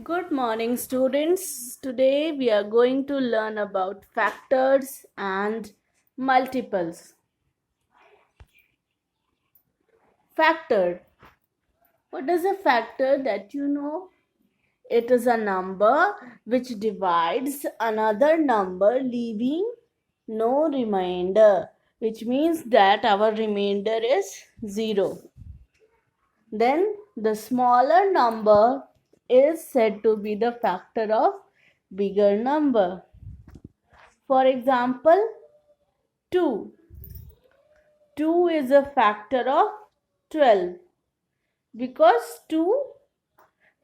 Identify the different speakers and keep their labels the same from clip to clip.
Speaker 1: Good morning, students. Today we are going to learn about factors and multiples. Factor. What is a factor that you know? It is a number which divides another number, leaving no remainder, which means that our remainder is 0. Then the smaller number is said to be the factor of bigger number. For example, 2. 2 is a factor of 12 because 2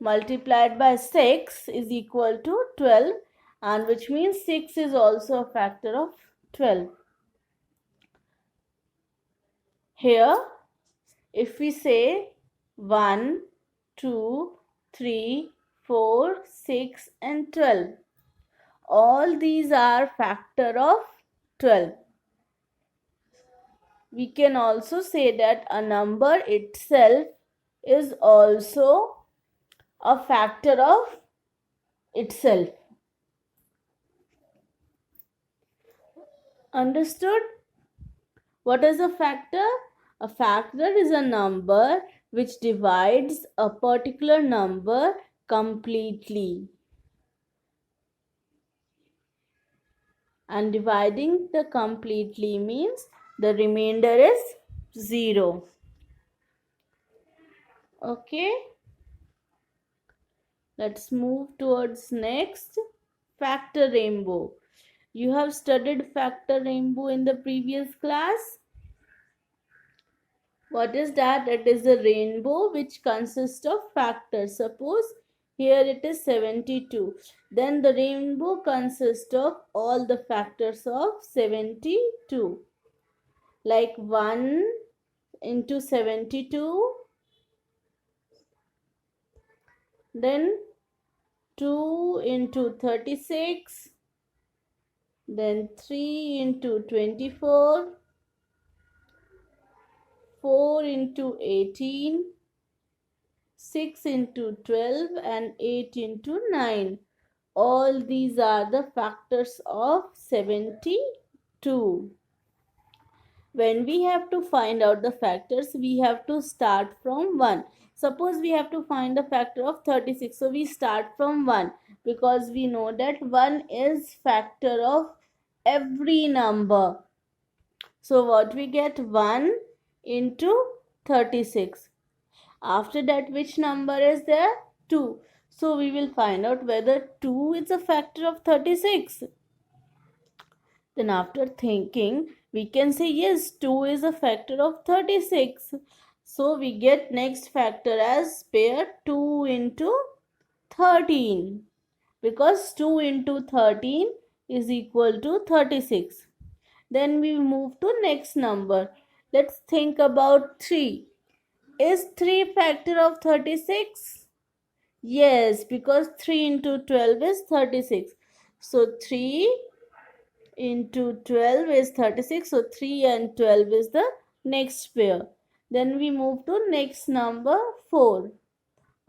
Speaker 1: multiplied by 6 is equal to 12, and which means 6 is also a factor of 12. Here, if we say 1, 2, 3, 4, 6 and 12, all these are factor of 12. We can also say that a number itself is also a factor of itself. Understood? What is a factor? A factor is a number which divides a particular number completely. And dividing the completely means the remainder is 0. Okay? Let's move towards next. Factor rainbow. You have studied factor rainbow in the previous class. What is that? It is a rainbow which consists of factors. Suppose here it is 72. Then the rainbow consists of all the factors of 72. Like 1 into 72. Then 2 into 36. Then 3 into 24. 4 into 18, 6 into 12 and 8 into 9. All these are the factors of 72. When we have to find out the factors, we have to start from 1. Suppose we have to find the factor of 36. So we start from 1 because we know that 1 is factor of every number. So what we get? 1 into 36. After that, which number is there? 2. So we will find out whether 2 is a factor of 36. Then after thinking, we can say yes, 2 is a factor of 36. So we get next factor as pair 2 into 13. Because 2 into 13 is equal to 36. Then we move to next number. Let's think about 3. Is 3 factor of 36? Yes, because 3 into 12 is 36. So 3 into 12 is 36. So 3 and 12 is the next pair. Then we move to next number 4.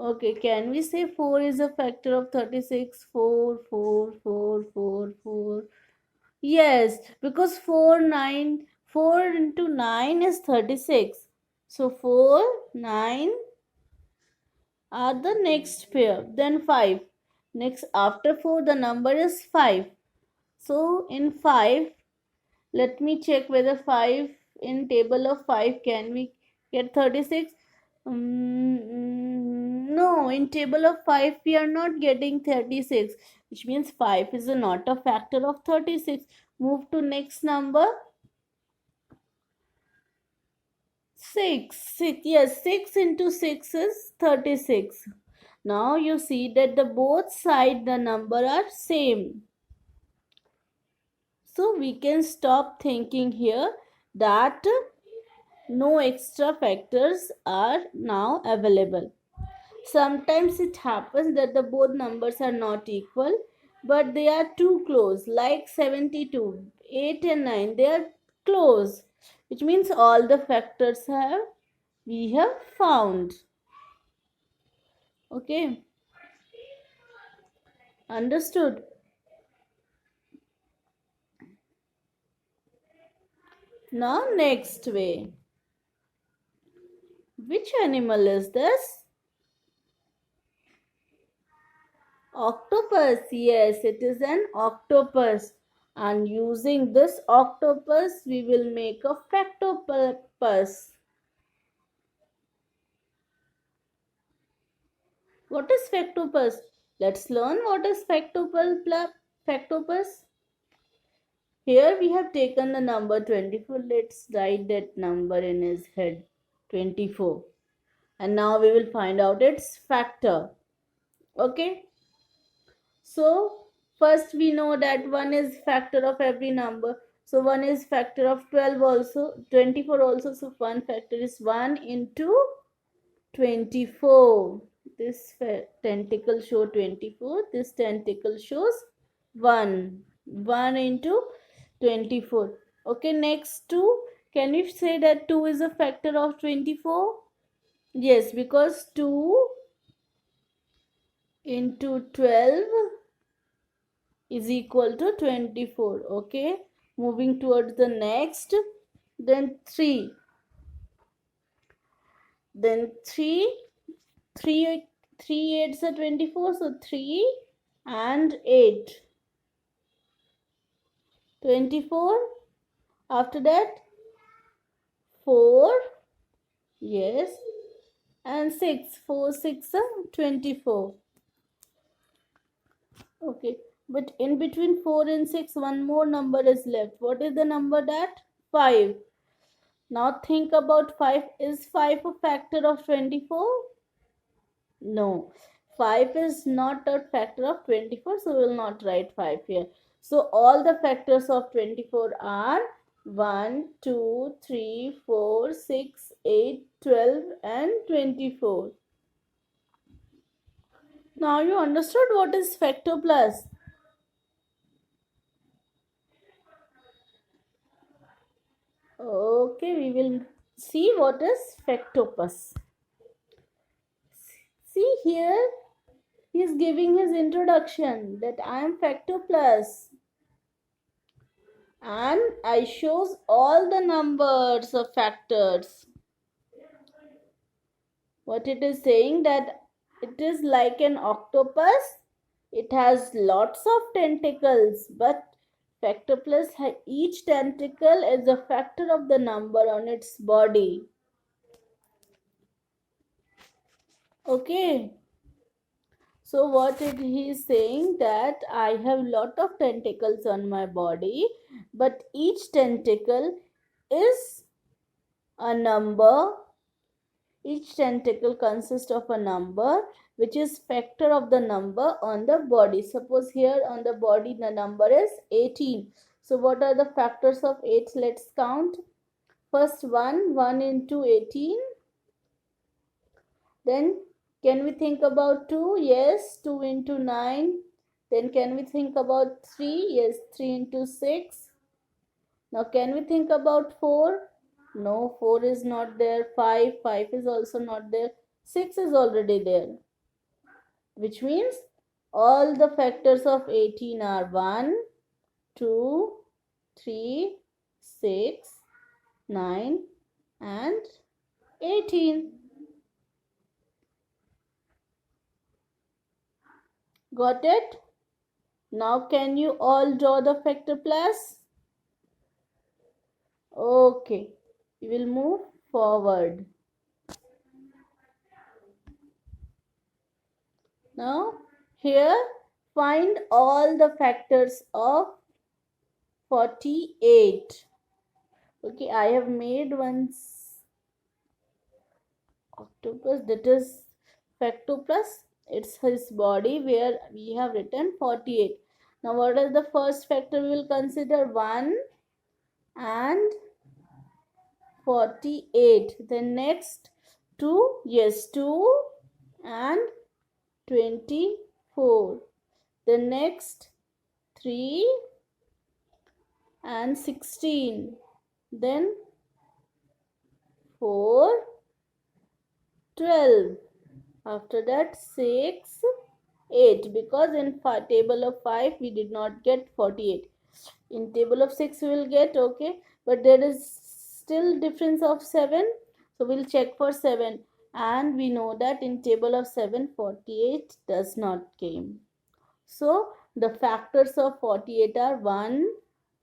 Speaker 1: Okay, can we say 4 is a factor of 36? 4, 4, 4, 4, 4. Yes, because 4 into 9 is 36. So 4, 9 are the next pair. Then 5. Next, after 4, the number is 5. So in 5, let me check whether 5 in table of 5 can we get 36. No, in table of 5 we are not getting 36, which means 5 is not a factor of 36. Move to next number. 6. Yes, 6 into 6 is 36. Now you see that the both side the number are same. So we can stop thinking here that no extra factors are now available. Sometimes it happens that the both numbers are not equal, but they are too close, like 72, 8 and 9, they are close, which means all the factors we have found. Okay. Understood? Now next way. Which animal is this? Octopus. Yes, it is an octopus. And using this octopus, we will make a factopus. What is factopus? Let's learn what is factopus. Here we have taken the number 24. Let's write that number in his head. 24. And now we will find out its factor. Okay. So first we know that 1 is factor of every number. So 1 is factor of 12 also, 24 also. So 1 factor is 1 into 24. This tentacle show 24. This tentacle shows 1. 1 into 24. Okay, next 2. Can you say that 2 is a factor of 24? Yes, because 2 into 12 is equal to 24. Okay, moving towards the next. Then 3. Then 3 8s are 24. So 3 and 8. 24. After that 4. Yes. And 6. 4 6 are 24. Okay. But in between 4 and 6, one more number is left. What is the number that? 5. Now think about 5. Is 5 a factor of 24? No. 5 is not a factor of 24, so we will not write 5 here. So all the factors of 24 are 1, 2, 3, 4, 6, 8, 12 and 24. Now you understood what is factopus. Okay, we will see what is factopus. See here, he is giving his introduction that I am factopus. And I shows all the numbers of factors. What it is saying that it is like an octopus. It has lots of tentacles, but factopus, each tentacle is a factor of the number on its body. Okay. So what he is saying that I have lot of tentacles on my body, but each tentacle is a number. Each tentacle consists of a number which is factor of the number on the body. Suppose here on the body the number is 18. So what are the factors of 8? Let's count. First 1 into 18. Then can we think about 2? Yes, 2 into 9. Then can we think about 3? Yes, 3 into 6. Now can we think about 4? No, 4 is not there. 5 is also not there. 6 is already there. Which means all the factors of 18 are 1, 2, 3, 6, 9 and 18. Got it? Now can you all draw the factopus? Okay, we will move forward. Now here find all the factors of 48. Okay, I have made one octopus, that is factopus. It's his body where we have written 48. Now what is the first factor we will consider? 1 and 48. The next 2, yes, 2 and 24. The next 3 and 16. Then 4, 12. After that 6, 8, because in table of 5 we did not get 48. In table of 6 we will get, okay, but there is still difference of 7, so we'll check for 7, and we know that in table of 7 48 does not came. So the factors of 48 are 1,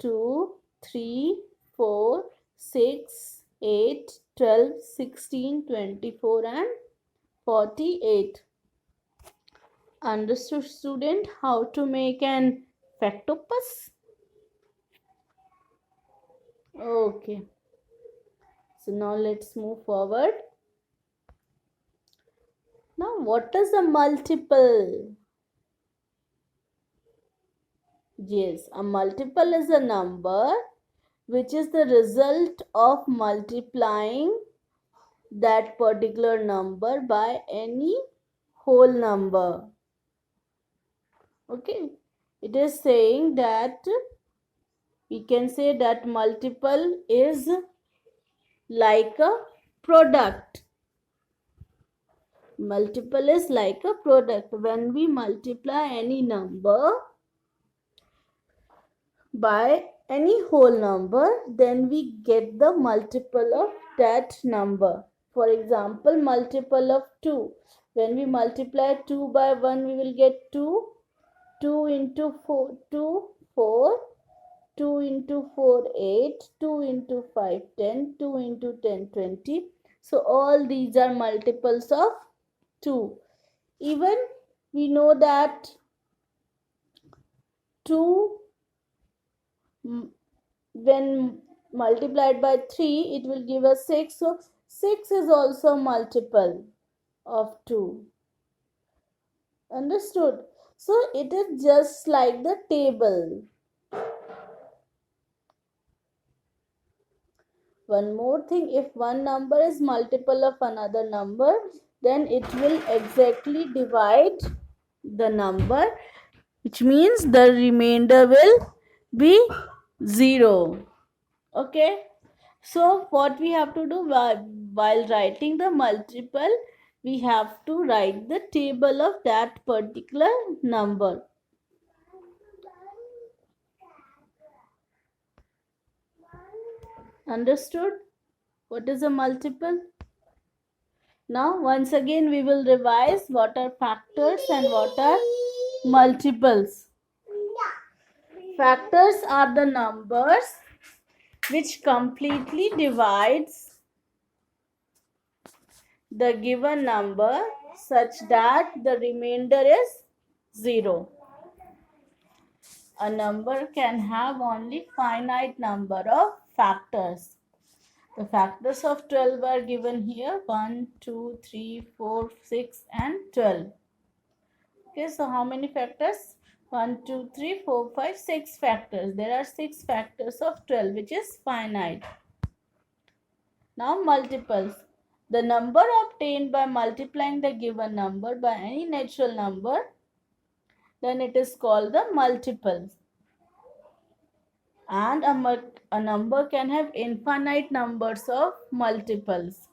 Speaker 1: 2, 3, 4, 6, 8, 12, 16, 24 and 48. Understood, student, how to make an factopus? Okay. So now let's move forward. Now what is a multiple? Yes, a multiple is a number which is the result of multiplying that particular number by any whole number. Okay, it is saying that we can say that multiple is like a product. Multiple is like a product. When we multiply any number by any whole number, then we get the multiple of that number. For example, multiple of 2. When we multiply 2 by 1, we will get 2. 2 into 4, 2, 4. 2 into 4, 8. 2 into 5, 10. 2 into 10, 20. So all these are multiples of 2. Even we know that 2 when multiplied by 3 it will give us 6, so 6 is also a multiple of 2. Understood? So it is just like the table. One more thing, if one number is multiple of another number, then it will exactly divide the number, which means the remainder will be 0. Okay, so what we have to do while writing the multiple, we have to write the table of that particular number. Understood? What is a multiple? Now once again we will revise what are factors and what are multiples. Factors are the numbers which completely divides the given number such that the remainder is 0. A number can have only finite number of factors. The factors of 12 are given here, 1, 2, 3, 4, 6 and 12. Okay, so how many factors? 1, 2, 3, 4, 5, 6 factors. There are 6 factors of 12 which is finite. Now multiples. The number obtained by multiplying the given number by any natural number, then it is called the multiple. And a number can have infinite numbers of multiples.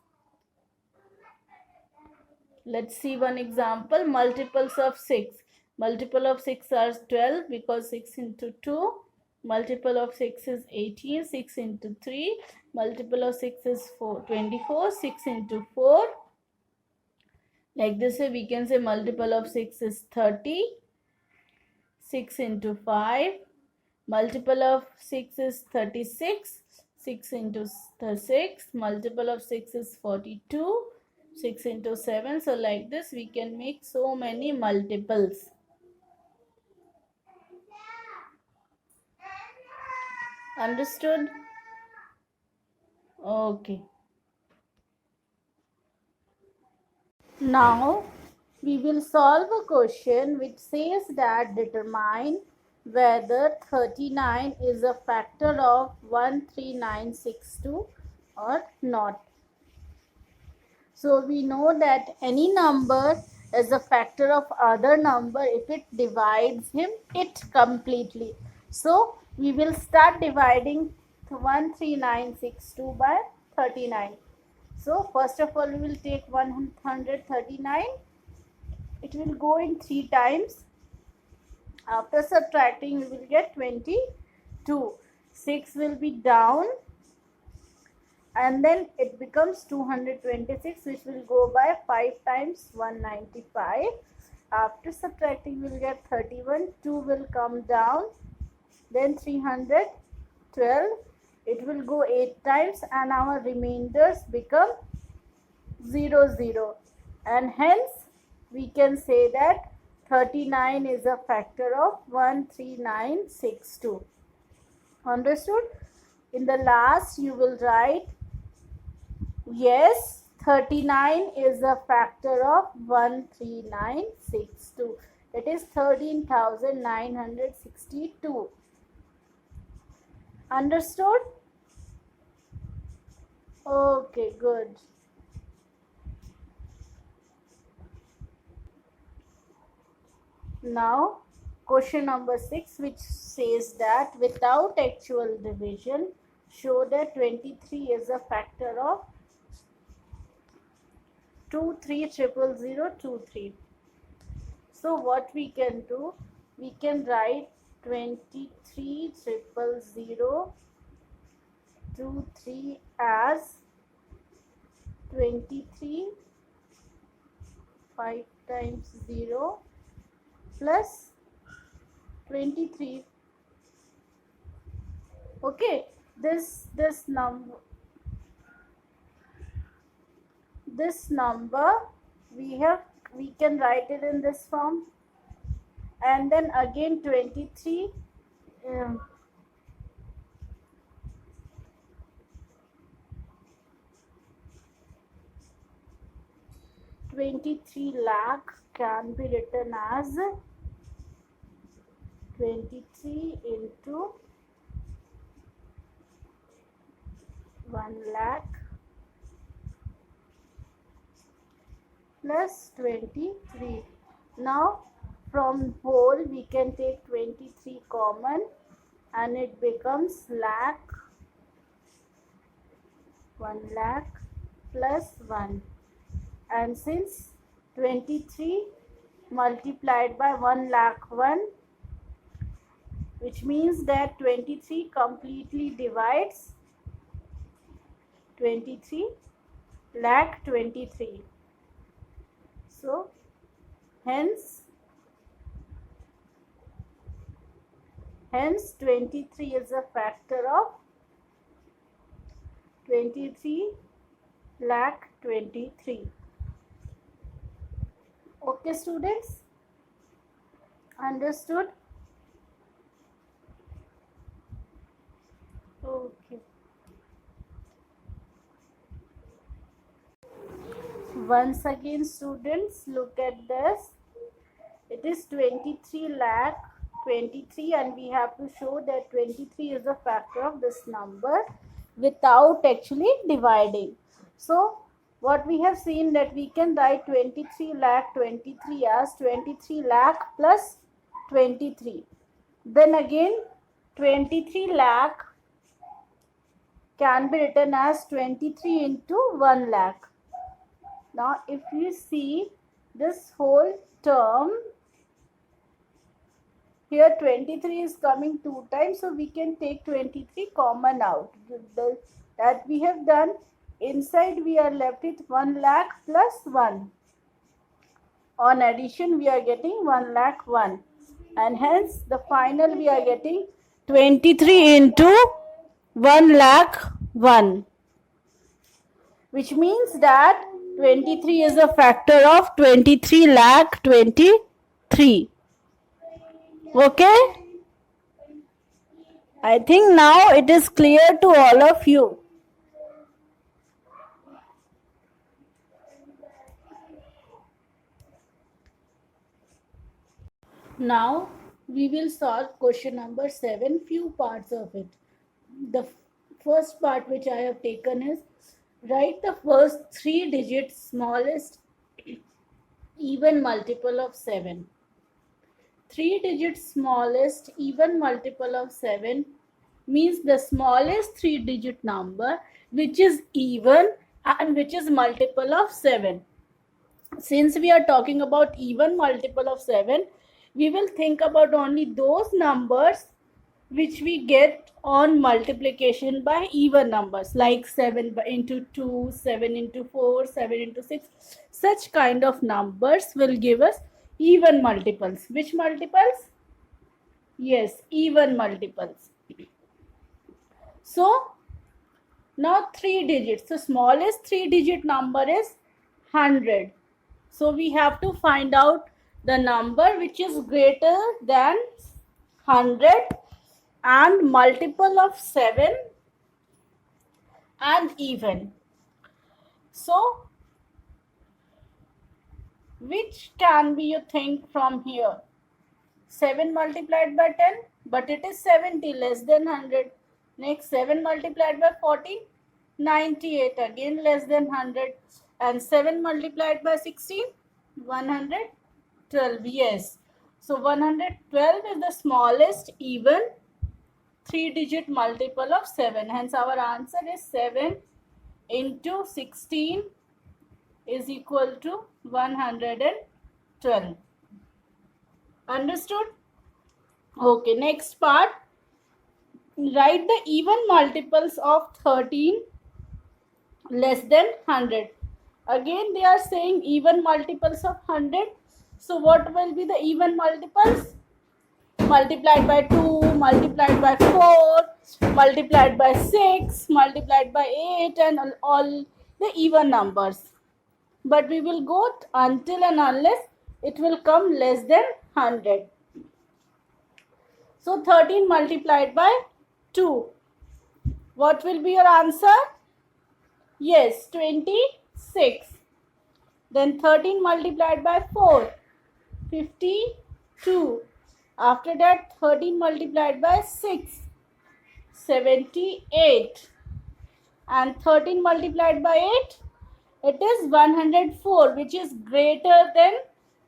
Speaker 1: Let's see one example. Multiples of 6. Multiple of 6 are 12 because 6 into 2. Multiple of 6 is 18. 6 into 3. Multiple of 6 is 24. 6 into 4. Like this way we can say multiple of 6 is 30. 6 into 5. Multiple of 6 is 36. 6 into 6. Multiple of 6 is 42. 6 into 7. So like this we can make so many multiples. Understood? Okay. Now we will solve a question which says that determine whether 39 is a factor of 13962 or not. So we know that any number is a factor of other number if it divides it completely. So we will start dividing 13962 by 39. So first of all we will take 139 it will go in 3 times. After subtracting, we will get 22. 6 will be down, and then it becomes 226, which will go by 5 times 195. After subtracting, we will get 31. 2 will come down, then 312. It will go 8 times, and our remainders become 0, 0. And hence, we can say that 39 is a factor of 13962. Understood? In the last, you will write, yes, 39 is a factor of 13962. That is 13,962. Understood? Okay, good. Now, question number 6, which says that without actual division, show that 23 is a factor of 23,000,023. So what we can do, we can write 23,000,023 as 23 5 times 0 plus 23. Okay, this number we can write it in this form, and then again 23 23 lakh can be written as 23 into 1 lakh plus 23. Now from whole we can take 23 common, and it becomes lakh, 1 lakh plus 1. And since 23 multiplied by 1 lakh 1, which means that 23 completely divides 23 lakh 23. So hence 23 is a factor of 23 lakh 23. Okay, students? Understood? Okay. Once again, students, look at this. It is 23 lakh 23, and we have to show that 23 is a factor of this number without actually dividing. So what we have seen, that we can write 23 lakh 23 as 23 lakh plus 23. Then again 23 lakh can be written as 23 into 1 lakh. Now if you see this whole term, here 23 is coming 2 times, so we can take 23 common out. That we have done. Inside we are left with 1 lakh plus 1. On addition we are getting 1 lakh 1. And hence the final we are getting 23 into 1 lakh 1. Which means that 23 is a factor of 23 lakh 23. Okay? I think now it is clear to all of you. Now we will solve question number 7, few parts of it. The first part which I have taken is, write the first 3 digits smallest even multiple of 7. 3 digits smallest even multiple of 7 means the smallest 3 digit number which is even and which is multiple of 7. Since we are talking about even multiple of 7, we will think about only those numbers which we get on multiplication by even numbers, like 7 into 2, 7 into 4, 7 into 6. Such kind of numbers will give us even multiples. Which multiples? Yes, even multiples. So now 3 digits. So smallest 3-digit number is 100. So we have to find out the number which is greater than 100 and multiple of 7 and even. So which can be you think from here? 7 multiplied by 10, but it is 70, less than 100. Next, 7 multiplied by 40, 98, again less than 100. And 7 multiplied by 16, 112. Yes. So 112 is the smallest even 3-digit multiple of 7. Hence our answer is 7 into 16 is equal to 112. Understood? Okay, next part. Write the even multiples of 13 less than 100. Again they are saying even multiples of 100. So what will be the even multiples? Multiplied by 2, multiplied by 4, multiplied by 6, multiplied by 8, and all the even numbers. But we will go until and unless it will come less than 100. So 13 multiplied by 2. What will be your answer? Yes, 26. Then 13 multiplied by 4. 52. After that 13 multiplied by 6. 78. And 13 multiplied by 8. It is 104, which is greater than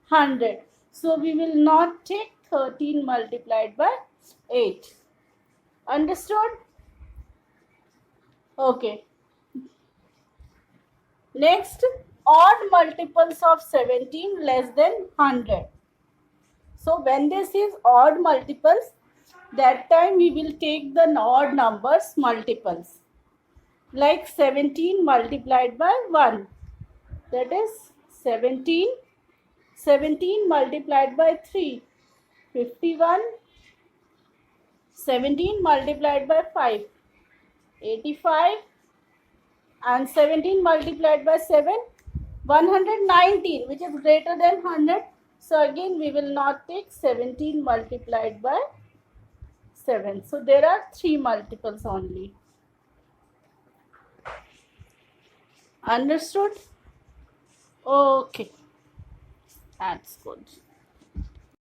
Speaker 1: 100. So we will not take 13 multiplied by 8. Understood? Okay. Next, odd multiples of 17 less than 100. So when this is odd multiples, that time we will take the odd numbers multiples. Like 17 multiplied by 1. That is 17. 17 multiplied by 3. 51. 17 multiplied by 5. 85. And 17 multiplied by 7, 119, which is greater than 100. So again we will not take 17 multiplied by 7. So there are 3 multiples only. Understood? Okay, that's good.